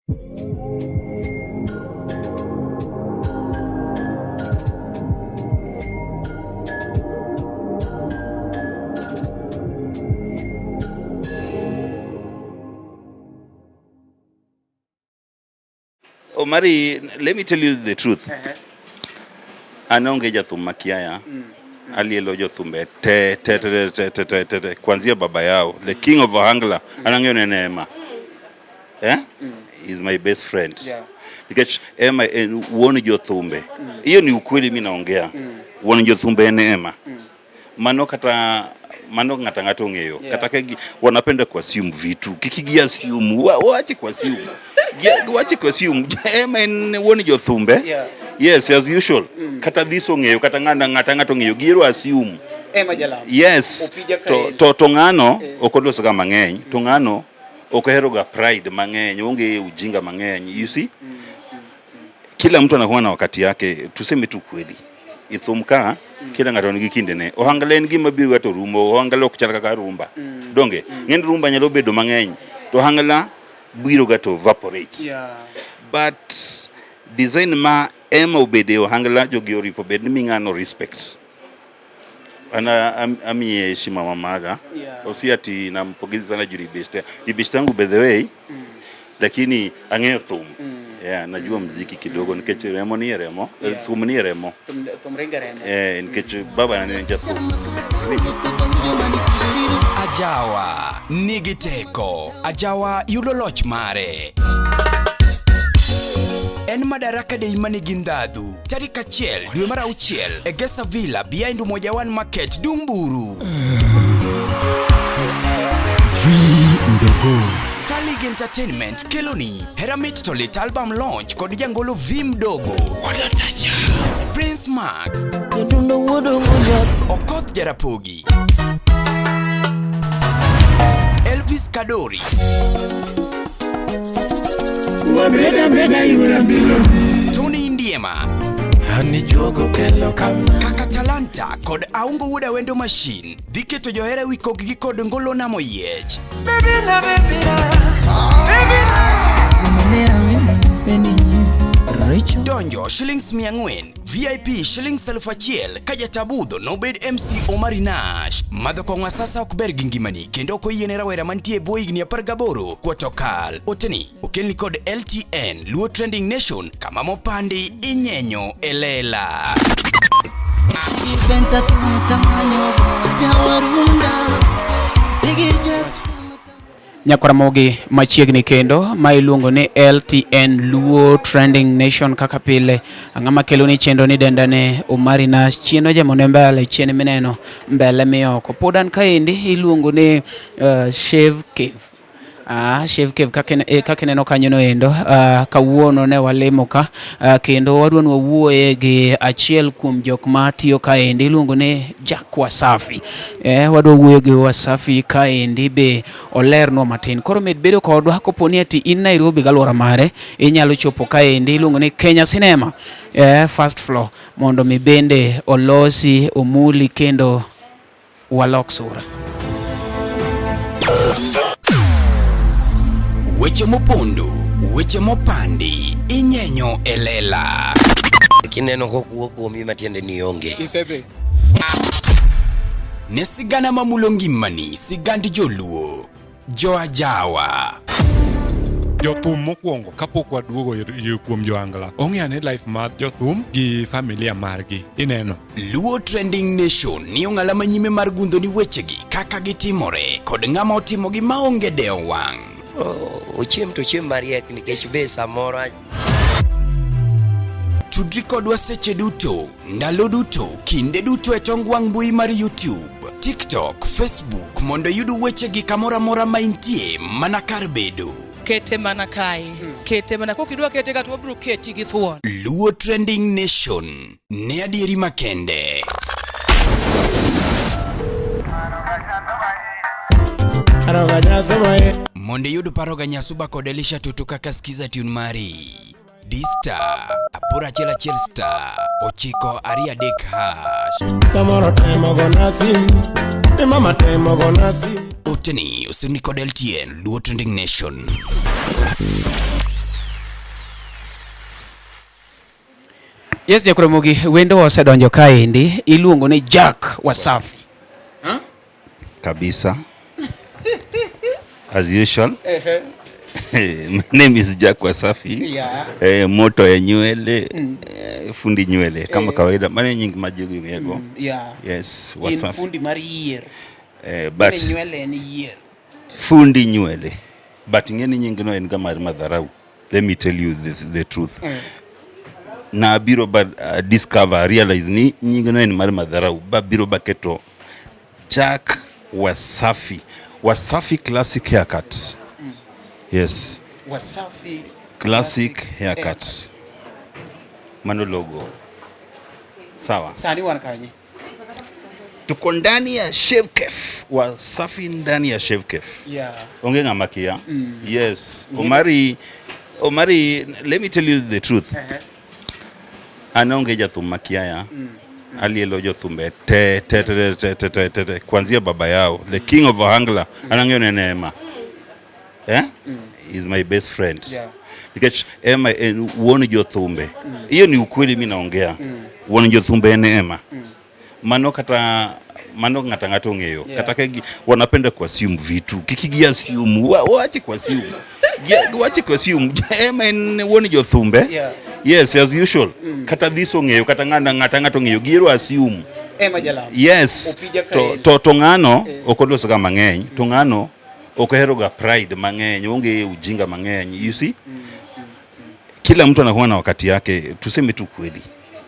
Oh, Mari, let me tell you the truth. Anonge jathum makiaya. Alielo jothumbe te kwanzia baba yao, the king of Ohangla, anange Neema. Is my best friend. Yeah. Because Ema woni jothumbe. Hiyo ni ukweli mimi naongea. Woni jothumbe Neema. Mano ngata ngato ngeyo. Kataka wanapenda kwa assume vitu. Kikigia assume waache kwa assume. Waache kwa assume. Ema woni jothumbe. Yeah. Yes, as usual. Kata dhiso ngeyo, kata ngata ngato ngeyo, giro assume. Ema jalamo. Yes. To ngano okodoso kama mang'eny. To ngano okahero ga pride mang'eny, onge ujinga mang'eny. You see? Kila mtu anakuwa na wakati yake, tuseme tu kweli. Ithumka kila ng'ato nigi kindene. Ohangla en gima biro gato rumo, Ohangla ok chal kaka rumba. Donge, ng'eny rumba nyalo bedo mang'eny. To Ohangla biro gato evaporate. Yeah. But design ma Ema obede Ohangla jogi oripo bed ni ng'ano respect. Ana ami heshima mamaga. Yeah. Osi ati nampongeza sana juu ni best yangu by the way. Lakini ang'eyo thum. Yeah, najua muziki kidogo nikech Remo ni Remo. Thum ni Remo. Thum ringa Remo. Nikech baba ananiambia thum. Ajawa nigi teko. Ajawa yudo loch mare. En Madaraka Day manigi ndhadhu. Tarik 1 dwe mar 6 e Gesa Villa behind Umoja One Market Dumburu. Ndogo Starlig Entertainment keloni Heramit Tolit album launch kod jangolo V Mdogo. Wadatacha Prince Max Okoth Jarapogi Elvis Kadori Wabeda yura miloni Tony Ndiema Hani jogo kelo kama Kaka Talanta kod Aungo Wuda Wendo Machine Diketo johera wikok gi kod ngolo na moyiech. Baby la Donjo shillings 400, VIP shillings 1000, kaja tabudho no bed MC Omari Nash. Madho kongwa sasa okber gi ngimani kendo koyiene rawera mantie bwo higni 18 kuotokal. Oteni okelni kod LTN Luo Trending Nation kama mopandi inyenyo elela. Venta tutamanyo jawarunda Nyakaramogi machiegni kendo ma iluongo ni LTN Luo Trending Nation kaka pile. Ang'ama kelo ni chendo ni dendane Omari Nash chieno jamone mbele chiene mineno mbele mioko. Podan kaendi iluongo ni Shave Cave. Shave Cave kake neno kanyono endo. Kawuono ne walemo ka kendo wadwan wawuoye gi achiel kuom jok matiyo kaendi iluongo ni Jack Wasafi. Wadwa wuoyo gi Wasafi kaendi be olernwa matin. Koro med bedo kodwa koponi ati in Nairobi galwora mare inyalo chopo kaendi iluongo ni Kenya Cinema first floor mondo mi bende olosi omuli kendo walok sura. Weche mopondo, weche mopandi, inyenyo elela. Kineno kokuo kuomi matiende ni onge. Isebe. Ne sigana mamulo ngimani, sigand joluo, jo Ajawa. Jothum mokwongo kapok waduogo kuom Joangla. Ong'eane life mar jothum gi familia margi. Ineno. Luo Trending Nation ni ong'ala manyime mar gundo ni wechegi kaka gitimore kod ng'ama otimogi maonge deo wang'. Ochiem to chiem mariek nikech be samoro Tudri kodwa seche duto, ndalo duto, kinde duto e tong wang' mbui mar YouTube, TikTok, Facebook mondo yudu wechegi kamora mora maintie mana kar bedo. Kete mana kai. Kete mana kokidwa kete gato wabro keti gi thuon. Luo Trending Nation ne adieri makende. Monde yudu paroga nyasuba kod Elisha Tutu kaka skiza tune mari D-Star apura chela Star ochiko aria dek hash samoro temo gonasim mama temo gonasim Oteni usuni kod LTN Luo Trending Nation. Yes, Jakuramogi, wendo osedonjo kaendi iluongo ni Jack Wasafi. Kabisa. As usual. My name is Jack Wasafi. Yeah. Moto ya nywele, fundi nywele kama kawaida. Mane nyingi majugu yego. Yeah. Yes, Wasafi. In fundi mari year. But nywele ni year. Fundi nywele. But ngeni nyingi no en kama madharau. Let me tell you the truth. Na biro ba discover realize ni nyingi no en madharau. Ba biro ba keto Jack Wasafi. Wasafi classic haircut. Yes. Wasafi classic haircut. Mano logo. Sawa. Sani wanakanye. Tuko ndani ya Shave Cafe. Wasafi ndani ya Shave Cafe. Yeah. Onge ngamakia. Yes. Omari, let me tell you the truth. Anaonge jathumakia ya. Alielo jothumbe te kwanzia baba yao, the king of Ohangla, anangene Neema. Is my best friend. Yeah. Because Neema woni jothumbe. Hiyo ni ukweli mimi naongea. Woni jothumbe Neema. Mano ngata ngato ngeyo. Yeah. Kata wanapenda kuassume vitu. Kikigia assume, waache kuassume. Waache kuassume. Neema woni jothumbe. Yeah. Yes, as usual. Kata dhiso ngeyo, kata ngata ngato ngeyo, giro assume. Jalamu. Yes. To ngano okodoso ga mang'eny. To ngano okahero ga pride mang'eny, onge ujinga mang'eny. You see? Kila mtu anakuwa na wakati yake, tuseme tu kweli.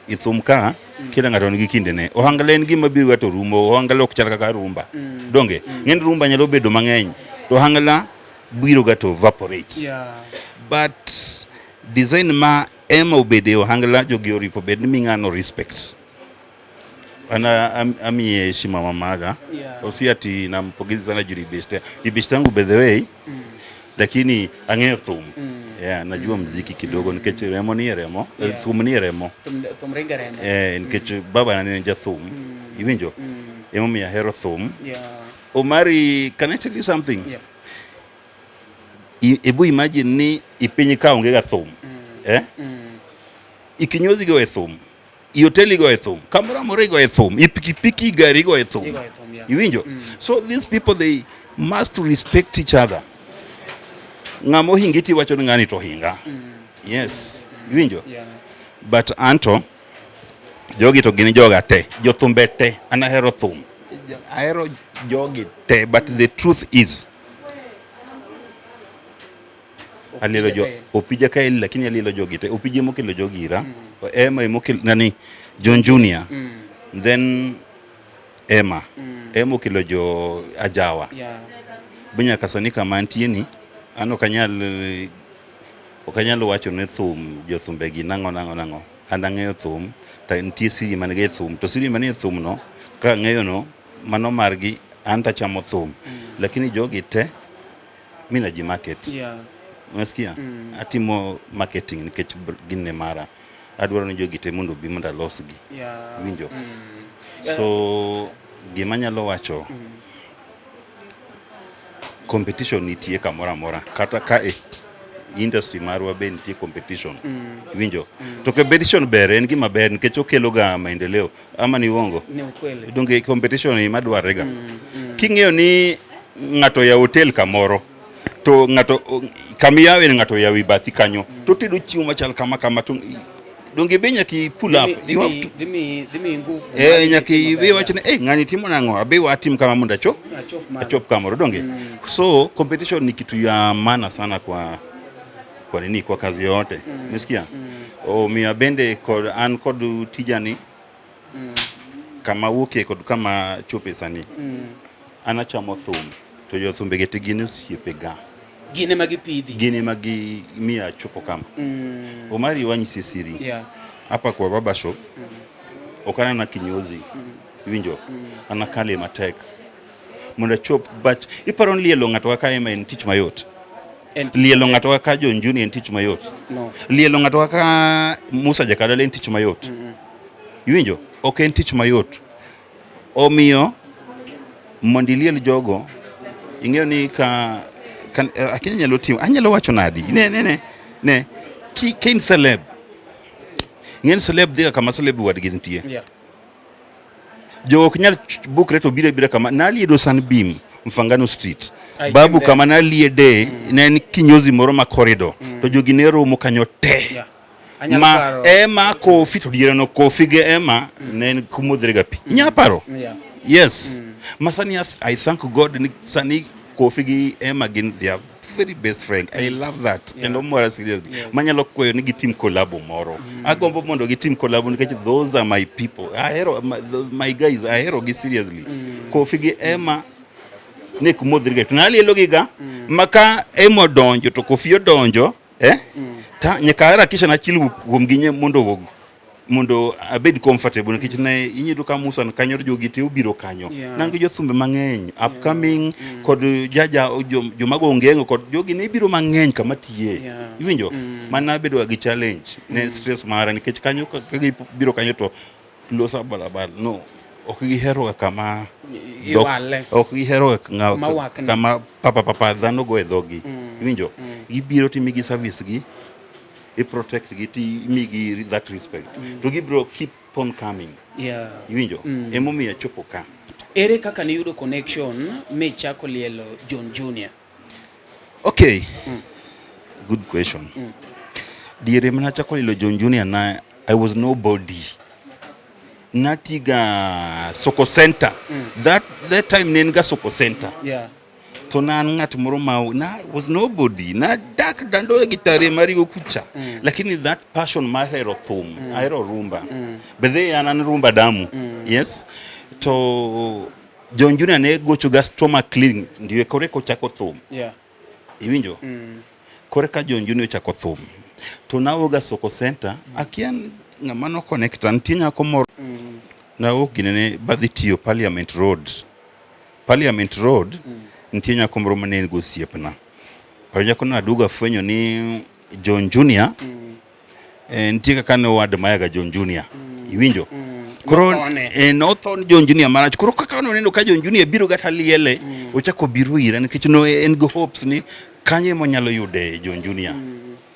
Ithumka kila ngato nigi kindene. Ohangla en gima biro gato rumo, Ohangla ok chal kaka rumba. Donge, ng'eny rumba nyalo bedo mang'eny. To Ohangla biro gato evaporate. Yeah. But design ma Ema obede Ohangla jogi oripo bed ni ming'ano respect. Ana ami heshima mamaga. Yeah. Osiati na mpogezi sana juri beshte. Ibeshte yangu by the way. Lakini ang'eyo thum. Yeah, najua muziki kidogo nikech remo ni remo. Yeah. Thum ni remo. Thum ringa remo. Nikech baba ananenja thum. Iwinjo. Emo mi ahero thum. Yeah. Omari, can I tell you something? Yeah. Ebu imagine ni ipinyi ka onge ga thum. Ikinyozi go e thum. Hoteli go e thum. Kamera more go e thum. Ipikipiki gari go e thum. Yeah. Iwinjo. So these people, they must respect each other. Ngamo hingiti wacho ngani to hinga. Yes. Iwinjo. Yeah. But anto jogi to gini joga te. Jothumbe te. Anahero thum. Ahero jogi te. But the truth is alilo jo opija ka il lakini alilo jogi te opije mokelo jogira Ema mokelo nani John Junior then Ema okelo jo Ajawa Yeah. bunya kasani kama antieni ano okanyal wacho ne thum jothumbe gi nango andang'eyo thum ta nitie siri manige thum to siri manie thum no ka ng'eyo no mano margi anta chamo thum lakini jogi te mina ji market. Yeah. Unasikia? Atimo marketing nikech ginne mara. Adwaro ni jogi te mondo bi mondo losgi. Yeah. Winjo. So gima nyalo wacho competition nitie kamora mora kata ka industry marwa be nitie competition. Winjo. To competition ber en gima ber nikech okelo ga maendeleo ama ni uongo. Ni ukweli. Donge competition ni madwarega. King'eyo ni ng'ato ya hotel kamoro to ng'ato kamiyawe ng'ato yawi bathi kanyo to tedo chiemo machal kama to donge be nyaki pull up you have to dimi nguvu nyaki be wachne ng'ani timo nang'o abe watim kama mondo achop kamoro donge. So competition ni kitu ya maana sana kwa nini kwa kazi yote. Nisikia mia bende an kod tijani kama wuke kod kama chope sani anachamo thum to jothumbe gete gin osiepega gine magi mia chopo kama Omari wanyisi siri. Yeah. Hapa kwa baba shop okana na kinyozi winjo anakale matek munda chop but iparo lielo ng'ato kaka Ema en tich mayot. Lielo ng'ato kaka John Junior en tich mayot. No. Lielo ng'ato kaka Musa Jakadala en tich mayot. Winjo ok en tich mayot. Omiyo mondiliel jogo ing'eyo ni ka anyalo wacho nadi ne kin celeb ng'en celeb dhiga kama celeb wadgi nitie. Yeah. Jo ok nyal bukre to bire kama naliedo Sunbeam Mfangano Street. I Babu came kama naliede ne en kinyozi moro ma corridor to jogi ne romo kanyo te. Yeah. Anyalo Ma paro. ema kofi to diere no kofi ge ema ne en kumodhrega pi. Nyaparo. Yeah. Yes. Masani I thank God ni sani kofi gi ema gin they are very best friend. I love that. Yeah. And more seriously. Yeah. Manyalo kweyo ni gi team collabo moro. Agombo mondo gi team collabo nikech those are my people. My guys, I hero gi seriously. Kofi gi ema ne kumodhrega to nalielo giga maka emo donjo to kofi odonjo ta nyaka ara kisha na chilu kuom ginye mondo abed comfortable nikech ne inyido ka Musa kanyo jogi te obiro kanyo. Nangi jothumbe mang'eny upcoming kod jaja jomago ongengo kod jogi ne biro mang'eny kama tiye. Iwinjo mana bedo gi challenge ne stress mara nikech kanyo ka biro kanyo to losa balabal no ok gihero kama ok gihero kama papa dhano go e dhogi. Iwinjo gibiro timigi service gi I protect gi ti migi that respect to gibro keep on coming. Yeah. Iwinjo emomiyo chopo ka. Ere kaka ni yudo connection me chako lielo John Junior? Okay. Good question. Diere mana chako lielo John Junior na I was nobody. Natiga Soko Center. That time nenga Soko Center. Yeah. To na ngat moro na was nobody na dak dando gitare mari okucha lakini that passion my hero thum hero rumba but they anan rumba damu. Yes, to John Junior ne gocho ga stomach cleaning ndiye koreko chako thum. Yeah. Iwinjo koreka John Junior chako thum to nawoga Soko Center akian ngamano connect antinya komoro na oginene badhitio Parliament Road nitie nyako moro mane go siepna. Paro nyako na duga fwenyo ni John Junior nitie kaka ne wad mayaga John Junior. Iwinjo koro no thon John Junior marach koro kaka no neno ka John Junior biro gata liele ochako biro ira nikech no en go hopes ni kanye mo nyalo yude John Junior.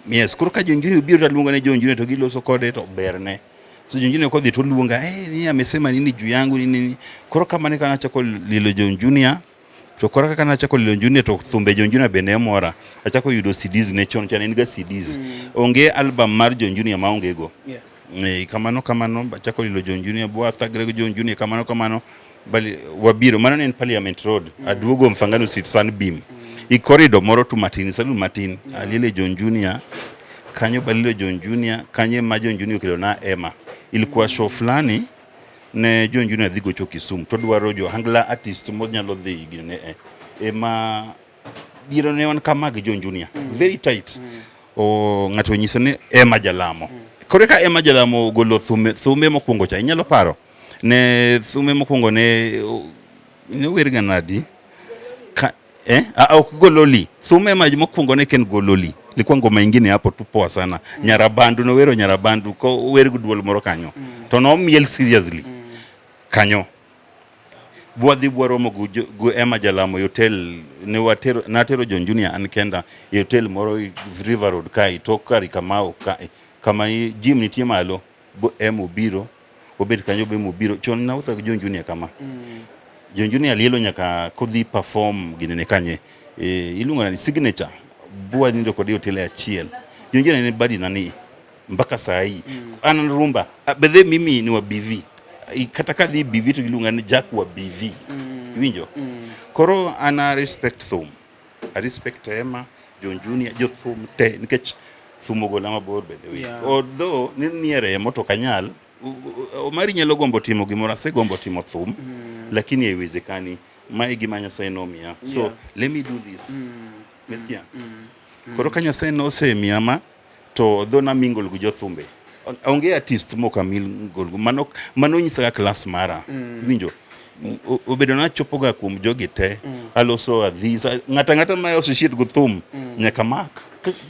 Yes, koro ka John Junior biro taluonga ne John Junior to giloso kode to berne. So John Junior kodhi to luonga ni amesema nini juu yangu nini. Koro kama ne kana chako lilo John Junior to kora kana chako lilo Junior to thumbe John Junior bende mora achako yudo CDs ne chon chane niga CDs onge album mar John Junior maonge go. Yeah. Kamano achako lilo John Junior bwa thagre John Junior kamano bali wabiro mano ne Parliament Road aduogo Mfangano Street Sunbeam I corridor moro tu matin salu matin alile John Junior kanyo balilo John Junior kanye ma John Junior kilo na Emma ilikuwa show fulani ne John Junior dhigo cho Kisumu to dwaro jo hangla artist mo nyalo dhi gine Emma biro ne wan kama gi John Junior very tight o ngato nyise ne Emma Jalamo koreka Emma Jalamo golo thume mokwongo cha inyalo paro ne thume mokwongo ne werga nadi ok gololi thume maji mokwongo ne ken gololi ilikuwa ngoma ingine hapo tu poa sana Nyarabandu no wero Nyarabandu ko wer guduol moro kanyo to no miel seriously kanyo bwadhi bwaromo gu Emma Jalamo hotel ne watero natero John Junior an kenda hotel moro River Road kai to kari kamao kai kama gym nitie malo bo emo biro obet kanyo be mo biro chon na utha John Junior kama John Junior lielo nyaka kodhi perform ginene kanye ilunga ni signature bua nindo kodi hotel ya Chiel John Junior ni badi nani mpaka saa hii ana rumba bedhe mimi ni wa BV kataka di BV to ilunga ni Jack wa BV winjo koro ana respect thum I respect Emma John Junior jo thum te nikech thumo gola mabor bedhe although ni niere moto kanyal Omari nyalo gombo timo gimora se gombo timo thum lakini haiwezekani mae gima Nyasaye nomia so let me do this meskia koro ka Nyasaye no se miama to dhona mingol gu jothumbe onge artist moka mingol gu mano nyisa class mara winjo obedo na chopoga kuom jogi te aloso adhis ngata ma associate gu thum nyaka mak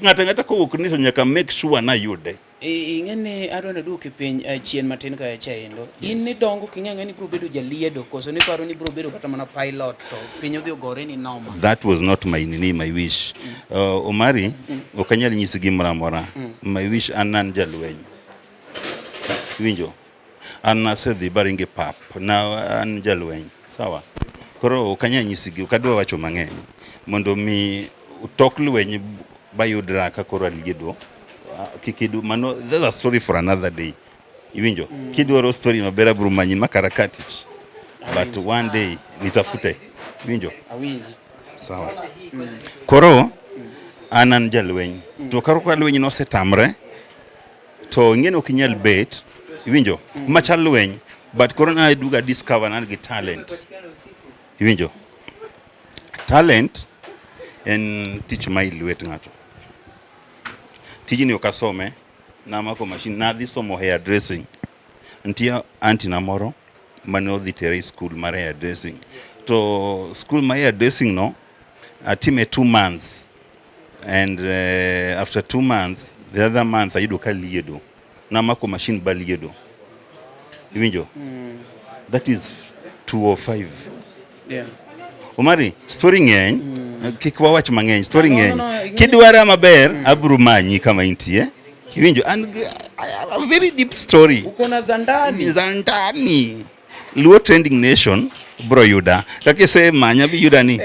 ngata ko ukniso nyaka make sure na yude ingene adwana duke piny chien matin ka chaendo in ni dongo king'enge ni bro bedo jaliedo koso ni paro ni bro bedo kata mana pilot to piny odhi ogore ni noma. That was not my wish. Omari okanyal nyisi gimora mora. My wish anan jalweny winjo an asedhi baringe pap na an jalweny sawa koro kanya nyisigi kadwa wacho mang'eny mondo mi utok lweny bayudra ka koro aliedo kikidu mano that's a story for another day winjo kidwaro story mabera buru manyi makarakati but one day nitafute winjo sawa koro anan jalweny to karo kwa lweny no setamre to ng'eno kinyal bet winjo machal lweny but koro na duga discover na gi talent winjo talent en tich ma ilwet ng'ato tijini okasome na mako machine na dhi somo hair dressing ntia anti na moro mano dhi tere school mar hair dressing to school my hair dressing no atime 2 months and after 2 months the other month ayudo ka liedo na mako machine ba liedo winjo that is 205 yeah Omari story ng'eny kikwa wach mang'eny story ng'eny kidwara maber aburu manyi kama intie winjo and a very deep story uko na zandani Luo Trending Nation bro yuda kakise manya bi yuda ni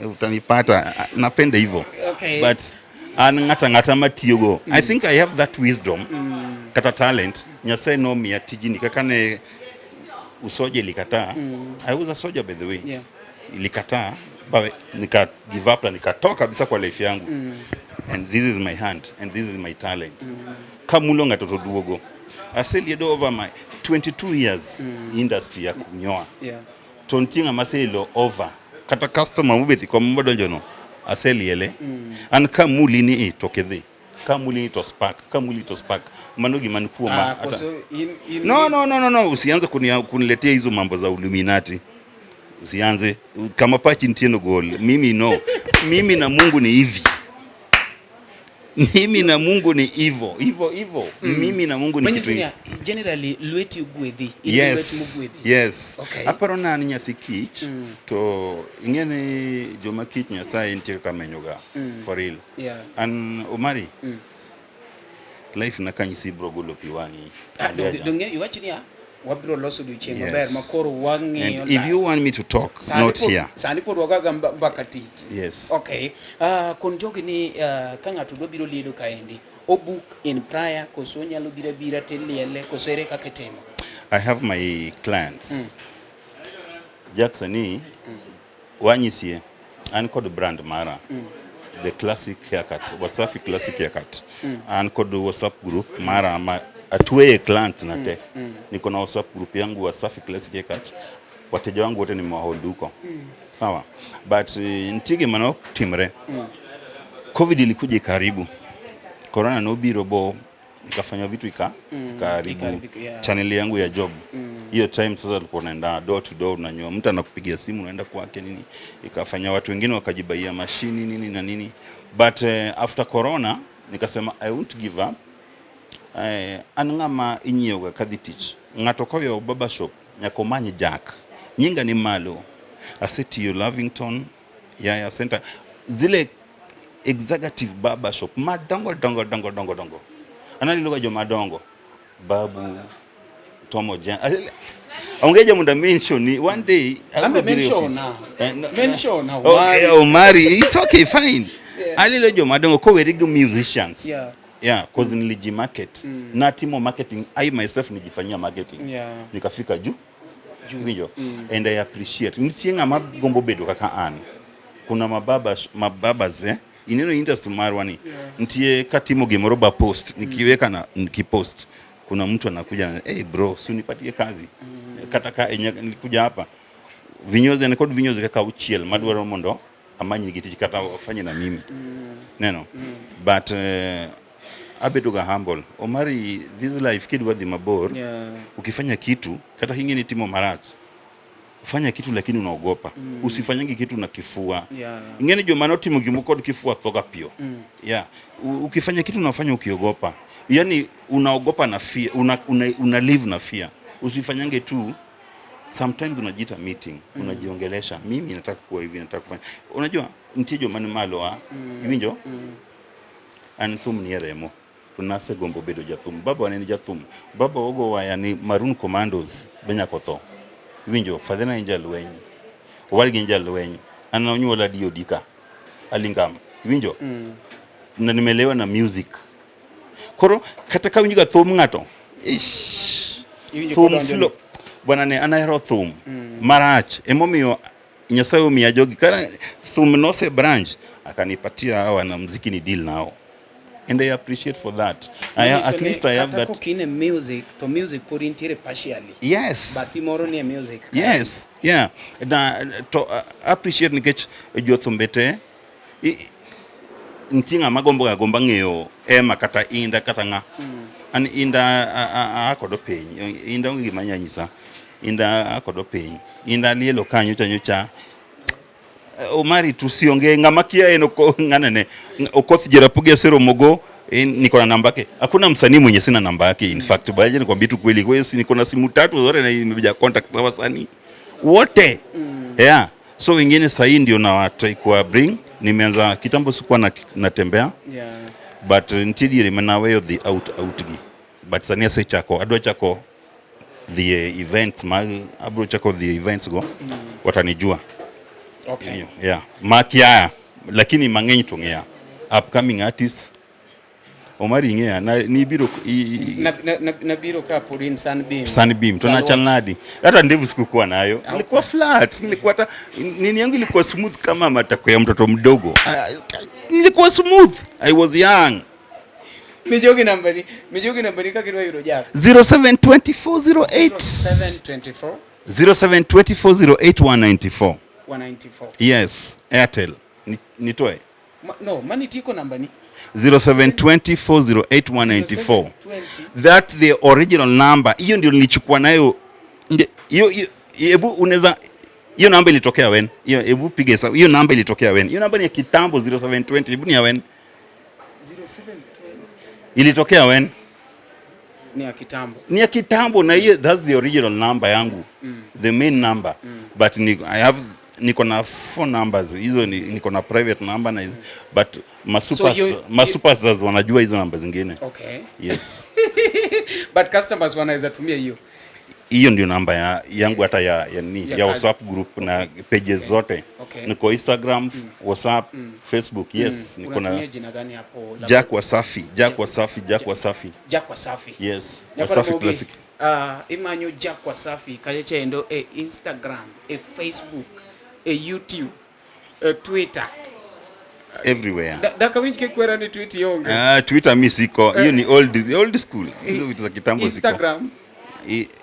utanipata napenda hivyo okay. But an ngata matiyogo I think I have that wisdom kata talent Nyasaye no miya tijini kakane usoje likata I was a soldier by the way yeah. Likata nika give up na nikatoka kabisa kwa life yangu and this is my hand and this is my talent kamulo ngatoto duogo I said over my 22 years industry ya kunyoa yeah tontinga maselo over kata customer mubeti kwa mbodonjo no aseliele an kamuli ni tokedhi kamuli to spark manogi manikuwa no usianze kuniletea hizo mambo za Illuminati usianze kama pachi ntieno goal mimi na Mungu ni hivi mimi na Mungu ni hivyo mimi na Mungu ni kitu generally lweti ugwedhi yes okay. Aparona ni nyathikich to ingene joma kich Nyasaye ntie kama menyoga for real yeah an Omari life na kanyisi bro golo piwangi donge iwachinia wabiro loso du chengo ber makoro wangi and if you want me to talk not here sani pod wagaga mbaka tich yes okay kon jogi ni kangato do biro liedo kaendi obook in prior koso nyalo bira teliele koso ere kaketemo I have my clients Jacksoni wanyisie an kod brand mara the classic haircut Wasafi classic haircut an kod WhatsApp group mara atweye client na te niko na WhatsApp group yangu Wasafi classic haircut wateja wangu wote ni mahold huko sawa but ntige manok timre covid ilikuja karibu corona no biro bo nikafanya vitu ikaribu channel yangu ya job hiyo time sasa tulikuwa naenda door to door unanyoa mtu anakupigia simu unaenda kwake nini ikafanya watu wengine wakajibaia mashini nini na nini but after corona nikasema I won't give up anngama inyoga kadhitich ngato koyo baba shop nyakomanyi jack nyinga ni malo aseti Lavington ya center zile executive barber shop madongo dongo analiloga jo madongo babu Tomo Jan ongeje munda mention one day mention okay Omari it's okay fine alilo jo madongo ko werigo musicians yeah cause niliji market na timo marketing I myself nijifanyia marketing nikafika juu hiyo and I appreciate nitienga magombo bedo kaka an kuna mababa ineno industry marwani ntie katimo gimoroba post nikiweka na nikipost kuna mtu anakuja na hey bro si unipatie kazi kataka nilikuja hapa vinyozi na code vinyozi kaka uchiel madwaro mondo amanyi nigitiji kata wafanye na mimi neno but abedoga humble Omari this life kid wadhi mabor ukifanya kitu kata hingine timo marat ufanya kitu lakini unaogopa usifanyange kitu na kifua ingene jo manoti mugimukod kifua thoga pio ukifanya kitu unafanya ukiogopa yani unaogopa na fear una live na fear usifanyange tu sometimes unajita meeting unajiongelesha mimi nataka kuwa hivi nataka kufanya unajua ntijo manimalo hivinjo anthum ni remo tunase gombo bedo jathum. Baba ne jathum. Baba ogo waya ni Maroon Commandos benya kotho. Winjo fadhina inja lweny. Walgi inja lweny. Ana onyuola dio dika. Alingam. Winjo. Na nimelewa na music. Koro kata ka winjo ga thum ngato. Thum flow. Bwana ne anahero thum. Marach. Emomiyo Nyasaye omiya jogi kana thum nose branch akanipatia hawa na muziki ni deal nao. And I appreciate for that. At least I have that. Kine music to music put into partially. Yes. But tomorrow near music. Yes. Yeah. Na to appreciate nikech jothumbete ntinga magombo ga gomba ng'eyo ema kata inda kata nga. An inda akodo piny. Inda ngi manyanyisa. Inda akodo piny. Inda lielo kanyo cha Omari tusionge ngamakia enoko nganane okoth jerapuge sero mogo niko na namba yake. Hakuna msanii mwenye sina namba yake. In fact baje nikwambia tu kweli, kwa hiyo niko na simu 3 zote na nimekuja contact na wasanii wote. Yeah. So wengine sasa hii ndio na try kwa bring. Nimeanza kitambo sikuwa natembea. Yeah. But ntidi remena way of the outgi. But sania say chako adwa chako the events abro chako the events go watanijua. Okay. Yeah. Makia lakini mang'eny to ng'eya. Upcoming artists Omari ng'eya na ni biro na biro ka Purin Sunbeam. Sunbeam tunachal nadi. Hata ndevu sikuwa nayo. Okay. Nilikuwa flat, nilikuwa hata nini yangu ilikuwa smooth kama matako ya mtoto mdogo. Nilikuwa smooth. I was young. Mijogi nambari ka kidwa yudo jack. 072408 072408 194. Yes, Airtel. Nitoe. No, mani tiko namba ni 072408 That's the original number. Hiyo ndio nilichukua nayo. Hiyo hebu unaweza hiyo namba ilitokea when? Hebu piga hesabu. Hiyo namba ilitokea when? Hiyo namba ni ya kitambo 0720. Hebu ni ya when? 0720. Ilitokea when? Ni ya kitambo na hiyo that's the original number yangu. The main number. But niko na 4 numbers. Hizo niko na private number na but masupers wanajua hizo namba zingine. Okay. Yes. But customers wanaweza tumia hiyo. Hiyo ndio namba yangu hata ya WhatsApp group na pages zote. Okay. Niko Instagram, WhatsApp, Facebook. Yes, niko na unatumia jina gani hapo? Jack Wasafi. Jack Wasafi. Yes. Wasafi Classic. Imanyo Jack Wasafi kajecha endo Instagram, Facebook, YouTube, Twitter. Everywhere. Daka winke kwera ni tweet yonge. Twitter mimi siko. Hiyo ni old school. Hizo vitu za kitambo siko.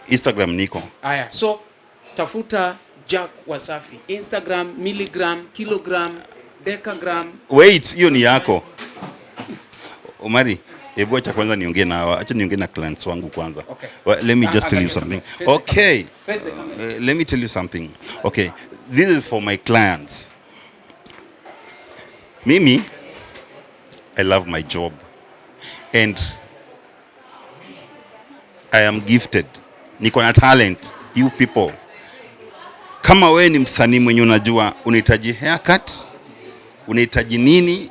Instagram niko. Aya, so tafuta Jack Wasafi. Instagram, milligram, kilogram, decagram. Wait, hiyo ni yako. Omari, hebu acha kwanza niongee na acha niongee na clients wangu kwanza. Okay. Well, let me just tell you something. Okay. Let me tell you something. Okay. This is for my clients. Mimi, I love my job. And I am gifted. Niko na talent. You people. Kama wewe ni msanii mwenye unajua unahitaji haircut, unahitaji nini,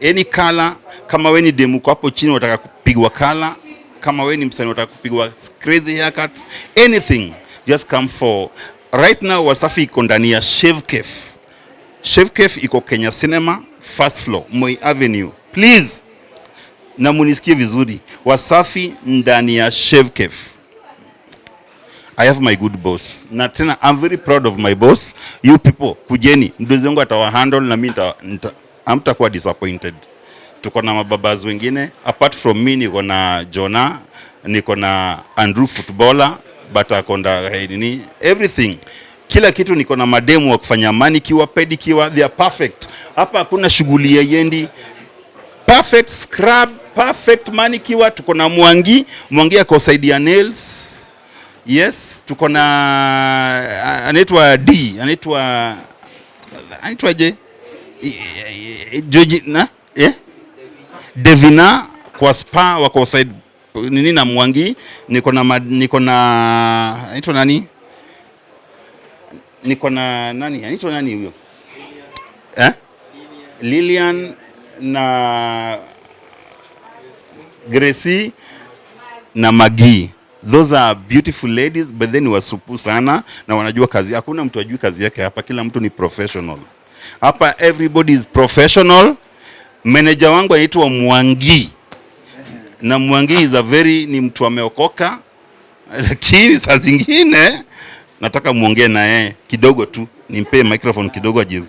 any color, kama wewe ni demu kwa hapo chini unataka kupigwa color, kama wewe ni msanii unataka kupigwa crazy haircut, anything, just come for. Right now Wasafi iko ndani ya Shave Cafe. Shave Cafe iko Kenya Cinema, first floor, Moi Avenue. Please, na munisikie vizuri. Wasafi ndani ya Shave Cafe. I have my good boss. Na tena I'm very proud of my boss. You people, kujeni. Mdozi wangu atawa handle na mimi hamtakuwa disappointed. Tuko na mababaz wengine. Apart from me niko na Jonah, niko na Andrew footballer, Batakonda nini, everything. Kila kitu niko na mademu wa kufanya manicure, pedicure, they are perfect. Hapa hakuna shughuli ya yendi. Perfect scrub, perfect manicure. Tuko na Mwangi akosaidia nails. Yes, tuko na anaitwa D, anaitwa je? Joji na Devina kwa spa wako side nini na Mwangi. Niko na anaitwa nani? Niko na nani? Anaitwa nani huyo? Lilian na Gracie na Maggie. Those are beautiful ladies, but then wasupu sana na wanajua kazi. Hakuna mtu ajui kazi yake hapa, kila mtu ni professional. Hapa everybody is professional. Manager wangu anaitwa Mwangi. Na Mwangi is ni mtu ameokoka, lakini saa zingine nataka muongee na yeye kidogo tu, nimpe microphone kidogo ajiz.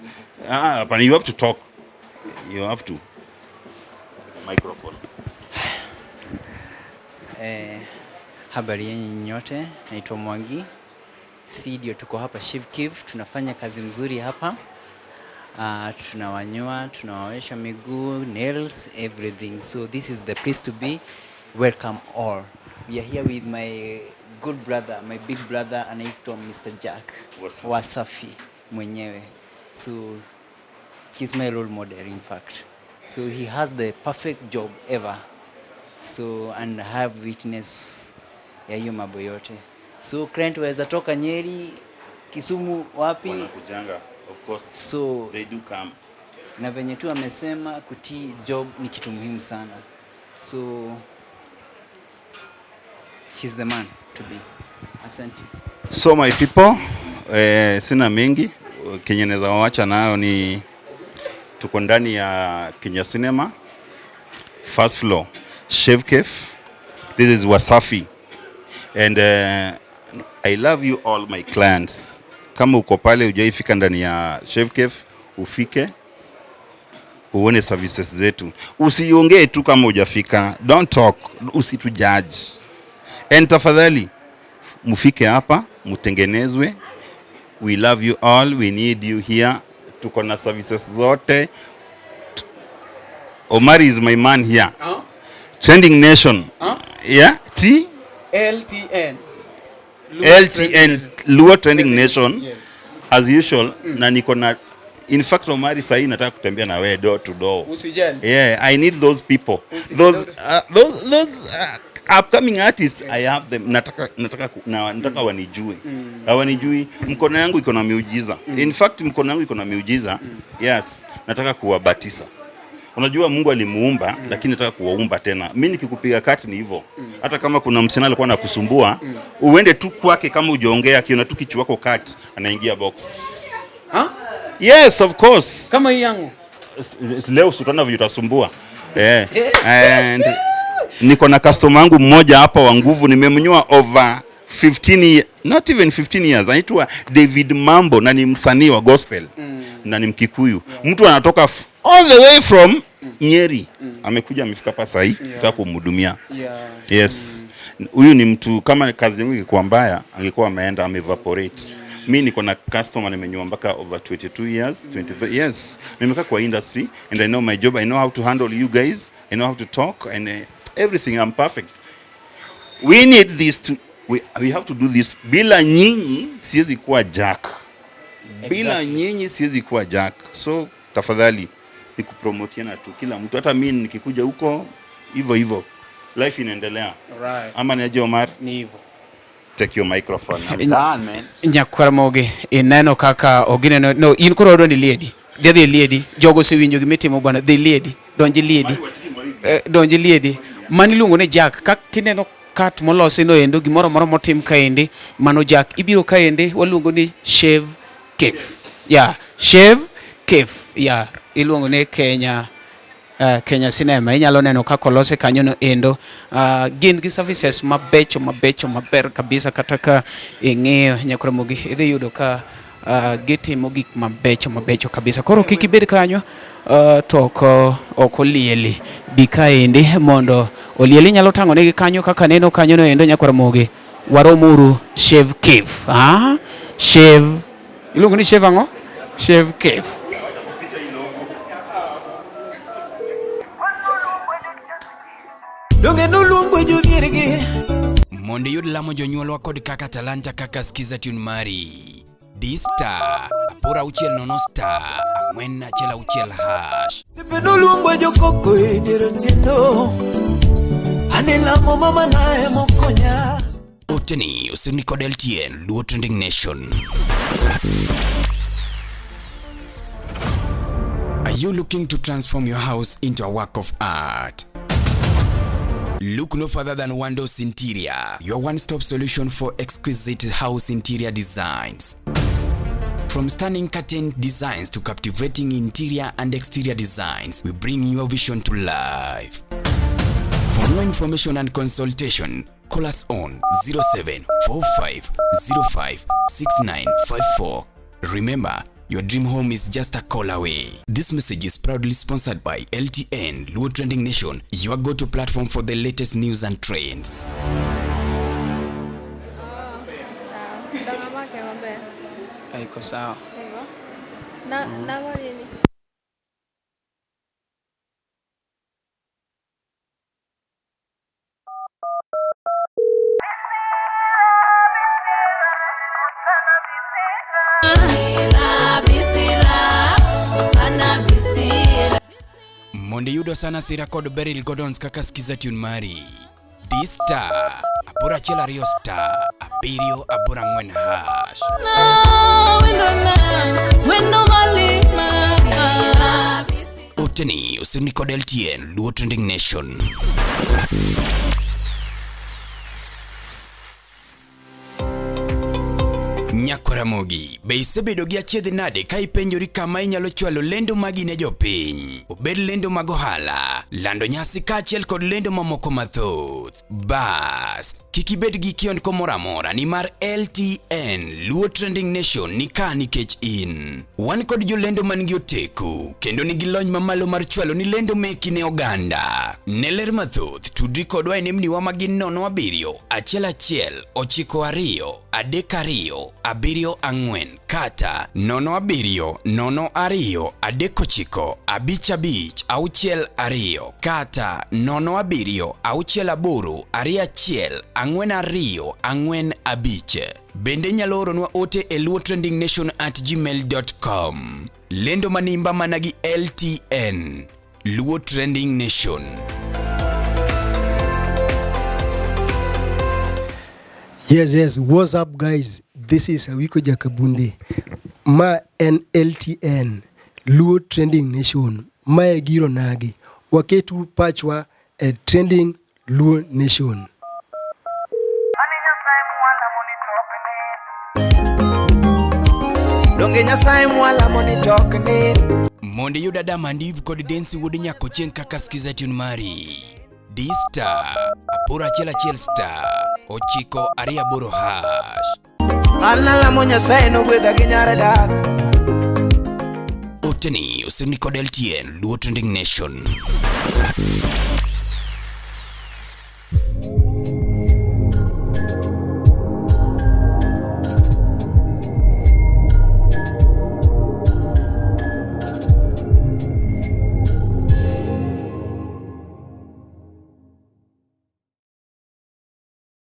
But you have to talk. You have to. Microphone. Habari yenu nyote, naitwa Mwangi. Ndio tuko hapa Shiv Kiv, tunafanya kazi mzuri hapa. Tunawanyoa, tunawawesha miguu, nails, everything. So this is the place to be. Welcome all. We are here with my good brother, my big brother, anaitwa Mr. Jack Wasafi mwenyewe. So he's my role model in fact. So he has the perfect job ever. So and have witness ya hiyo mambo yote. So client waweza toka Nyeri, Kisumu, wapi? Wanakujanga, of course. So they do come. Na venye tu amesema kutii job ni kitu muhimu sana. So he's the man to be. Asante. So my people, sina mengi. Kenye naweza waacha nayo ni tuko ndani ya Kenya Cinema, first floor, Shiv Kiv. This is Wasafi. And I love you all my clients. Kama uko pale hujaifika ndani ya Shiv Kiv, ufike uone services zetu. Usiongee tu kama hujafika. Don't talk, usitujudge. And tafadhali mufike hapa, mutengenezwe. We love you all, we need you here. Tuko na services zote. Omari is my man here. Trending Nation. Yeah, LTN Luo Trending Nation. Yes. As usual, na niko na, in fact Omari sahi nataka kutembea na wewe door to door. Usijali. Yeah, I need those people. Those upcoming artists, I have them. Nataka wanijue. Hawanijui. Mkono yangu iko na miujiza. In fact mkono yangu iko na miujiza. Yes, nataka kuwabatiza. Unajua Mungu alimuumba, lakini nataka kuwaumba tena. Mimi nikikupiga kati ni hivyo. Hata kama kuna msana alikuwa anakusumbua, uende tu kwake kama hujaongea, akiona tu kichwa chako kati, anaingia box. Yes, of course. Kama hii yangu. Leo sutana vile utasumbua. And niko na customer wangu mmoja hapa wa nguvu, nimemnyoa over 15 not even 15 years. Anaitwa David Mambo na ni msanii wa gospel. Na ni Mkikuyu. Mtu anatoka all the way from Nyeri. Amekuja amefika hapa sasa hivi nataka kumhudumia. Yes. Huyu ni mtu kama kazi yangu ilikuwa mbaya, angekuwa ameenda amevaporate. Mimi niko na customer nimenyoa mpaka over 22 years, 23 years. Nimekaa kwa industry and I know my job. I know how to handle you guys. I know how to talk and everything. I'm perfect. We need this to we have to do this. Bila nyinyi siwezi kuwa Jack. Bila nyinyi siwezi kuwa Jack. So tafadhali nikupromotiana tu kila mtu, hata mimi nikikuja huko hivyo life inaendelea. Right. Ama niaje Omar? Ni hivyo. Take your microphone. I'm done, man. Nyakwara moge ineno kaka ogine no in koro do ni lady. The lady jogo se winjo gimetimo bwana the lady. Donji lady. Maniluongo ne Jack ka kineno kat molosi no endo gimoro moro motim kaende mano Jack ibiro kaende waluongo ni Shiv Kiv. Yeah, Shiv Kiv. Yeah, iluongo ne Kenya Cinema. Inyalo neno kako lose kanyo no endo. Gin gi services mabecho maber kabisa, kataka ing'eyo Nyakwara mogi idhi yudo ka gitimo gik mabecho kabisa. Koro kik ibed kanyo to ok olieli bi kaendi mondo olieli. Nyalo tango negi kanyo kaka neno kanyo no endo Nyakwara mogi waromuru Shiv Kiv. Shiv iluongo ni Shiv ang'o? Shiv Kiv. Mondo yud lamo jonyuolwa kod kaka talanta kaka skiza tune mari D-Star apora uchiel nono star ang'wen achiel auchiel hash. Sipedo luongwa jokoko e diero tiendo ane lamo mama nae mokonya. Oteni usini kod LTN Luo Trending Nation. Are you looking to transform your house into a work of art? Look no further than Wandos Interior, your one-stop solution for exquisite house interior designs. From stunning curtain designs to captivating interior and exterior designs, we bring your vision to life. For more information and consultation, call us on 0745056954. Remember, your dream home is just a call away. This message is proudly sponsored by LTN, Luo Trending Nation, your go-to platform for the latest news and trends. Iko sawa. Monde yudo sana sira kod Beryl Gordons kaka skiza tune mari. D-Star, abora chela rio star, abirio abora ngwen hash. Oteni, usini kod LTN, Luo Trending Nation. Nyakoramogi, be isebedo gi achiedh nade ka ipenjori kama inyalo chwalo lendo magi ne jopiny. Obed lendo mag ohala, lando nyasi kaachiel kod lendo mamoko mathoth. Bas, kik ibed gi kiondko moro amora nimar LTN, Luo Trending Nation nika nikech in. Wan kod jolendo man gi oteku, kendo nigi lony mamalo mar chwalo ni lendo meki ne oganda. Ne ler mathoth, tudri kodwa e nembniwa magin 07 11 92 32 74 kata 07 02 39 55 62 kata 07 68 21 42 45. Bende nyalo oronwa ote e luotrendingnation@gmail.com. Lendo manimba managi LTN, Luo Trending Nation. Yes, what's up guys? This is Awiko Jakabundi. Ma NLTN, Luo Trending Nation. Ma giro nagi. Waketu pachwa a trending Luo Nation. Donge nyasaye mwala moni tokni. Monde yuda damandiv kod densi wudi nyako chen kaka skiza tune mari. D-Star, apura chela star, ochiko aria boro hash. Alala mo nyasaye no gwedha gi nyara dak. Oteni, usini kod LTN, Luo Trending Nation.